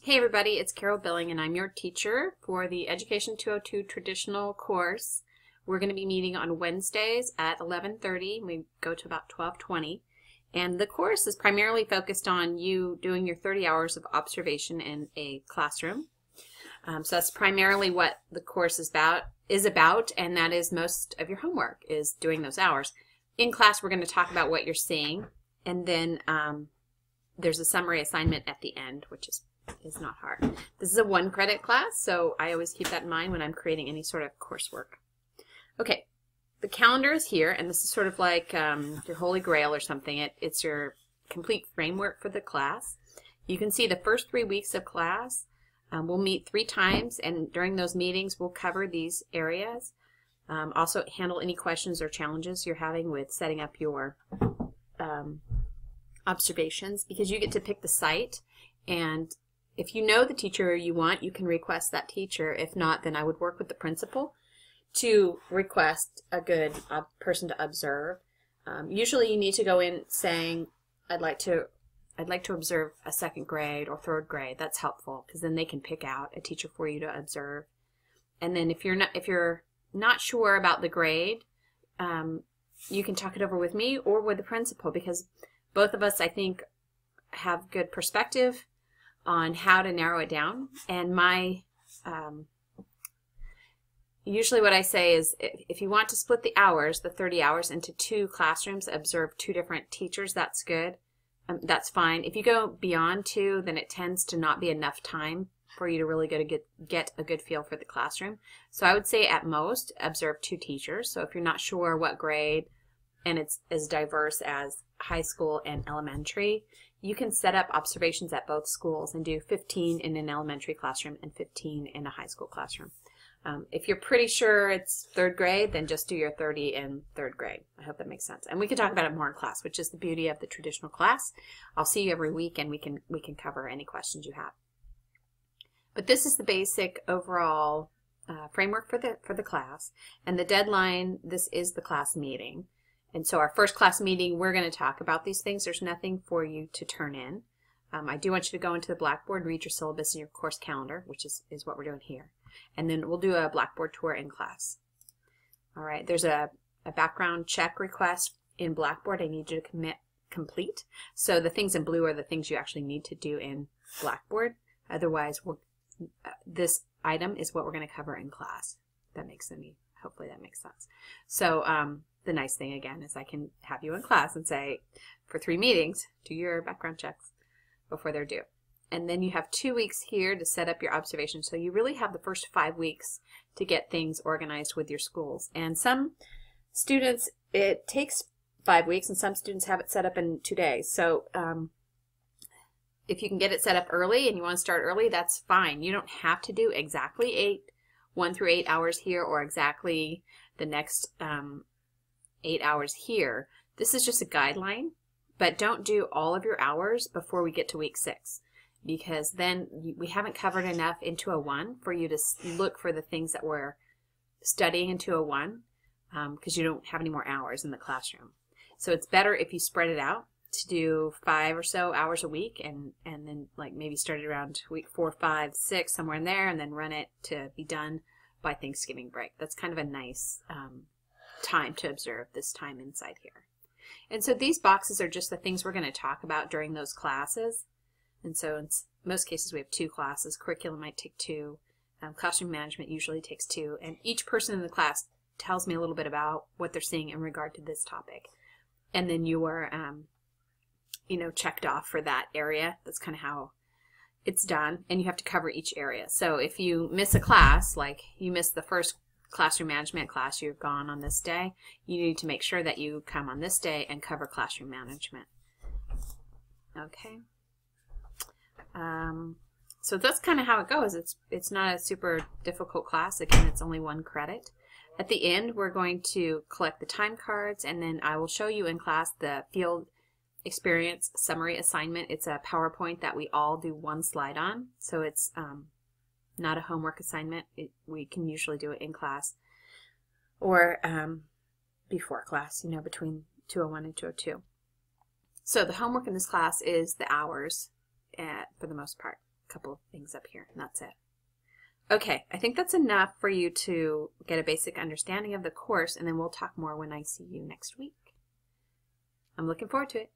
Hey everybody, it's Carol Billing and I'm your teacher for the Education 202 traditional course. We're going to be meeting on Wednesdays at 11:30. We go to about 12:20. And the course is primarily focused on you doing your 30 hours of observation in a classroom. So that's primarily what the course is about, and that is most of your homework is doing those hours. In class, we're going to talk about what you're seeing, and then there's a summary assignment at the end, which is not hard. This is a 1-credit class, so I always keep that in mind when I'm creating any sort of coursework. Okay, the calendar is here, and this is sort of like your holy grail or something. It's your complete framework for the class. You can see the first 3 weeks of class. We'll meet 3 times, and during those meetings we'll cover these areas. Also handle any questions or challenges you're having with setting up your observations, because you get to pick the site, and if you know the teacher you want, you can request that teacher. If not, then I would work with the principal to request a good person to observe. Usually you need to go in saying, I'd like to observe a 2nd grade or 3rd grade. That's helpful because then they can pick out a teacher for you to observe. And then if you're not sure about the grade, you can talk it over with me or with the principal, because both of us, I think, have good perspective on how to narrow it down. And my usually what I say is, if you want to split the hours, the 30 hours, into 2 classrooms, observe 2 different teachers, that's good. That's fine. If you go beyond 2, then it tends to not be enough time for you to really get a good feel for the classroom. So I would say at most observe 2 teachers. So if you're not sure what grade, and it's as diverse as high school and elementary, you can set up observations at both schools and do 15 in an elementary classroom and 15 in a high school classroom. If you're pretty sure it's 3rd grade, then just do your 30 in 3rd grade. I hope that makes sense. And we can talk about it more in class, which is the beauty of the traditional class. I'll see you every week, and we can cover any questions you have. But this is the basic overall framework for the class. And the deadline, this is the class meeting. And so our first class meeting, we're going to talk about these things. There's nothing for you to turn in. I do want you to go into the Blackboard, read your syllabus and your course calendar, which is what we're doing here. And then we'll do a Blackboard tour in class. All right, there's a background check request in Blackboard I need you to complete. So the things in blue are the things you actually need to do in Blackboard. Otherwise, this item is what we're going to cover in class. That makes any, hopefully that makes sense. So the nice thing again is I can have you in class and say, for 3 meetings, do your background checks before they're due. And then you have 2 weeks here to set up your observations. So you really have the first 5 weeks to get things organized with your schools. And some students, it takes 5 weeks, and some students have it set up in 2 days. So if you can get it set up early and you want to start early, that's fine. You don't have to do exactly 1 through 8 hours here, or exactly the next 8 hours here. This is just a guideline, but don't do all of your hours before we get to week 6. Because then we haven't covered enough in 201 for you to look for the things that we're studying in 201, because you don't have any more hours in the classroom. So it's better if you spread it out to do 5 or so hours a week, and then like maybe start it around week 4, 5, 6, somewhere in there, and then run it to be done by Thanksgiving break. That's kind of a nice time to observe this time inside here. And so these boxes are just the things we're going to talk about during those classes. And so in most cases we have 2 classes. Curriculum might take 2. Classroom management usually takes 2. And each person in the class tells me a little bit about what they're seeing in regard to this topic. And then you are, checked off for that area. That's kind of how it's done. And you have to cover each area. So if you miss a class, like you missed the first classroom management class, you're gone on this day, you need to make sure that you come on this day and cover classroom management. Okay. So that's kind of how it goes. It's not a super difficult class. Again, it's only 1 credit. At the end, we're going to collect the time cards, and then I will show you in class the field experience summary assignment. It's a PowerPoint that we all do 1 slide on. So it's not a homework assignment. We can usually do it in class or before class, between 201 and 202. So the homework in this class is the hours for the most part. couple of things up here, and that's it. Okay, I think that's enough for you to get a basic understanding of the course, and then we'll talk more when I see you next week. I'm looking forward to it.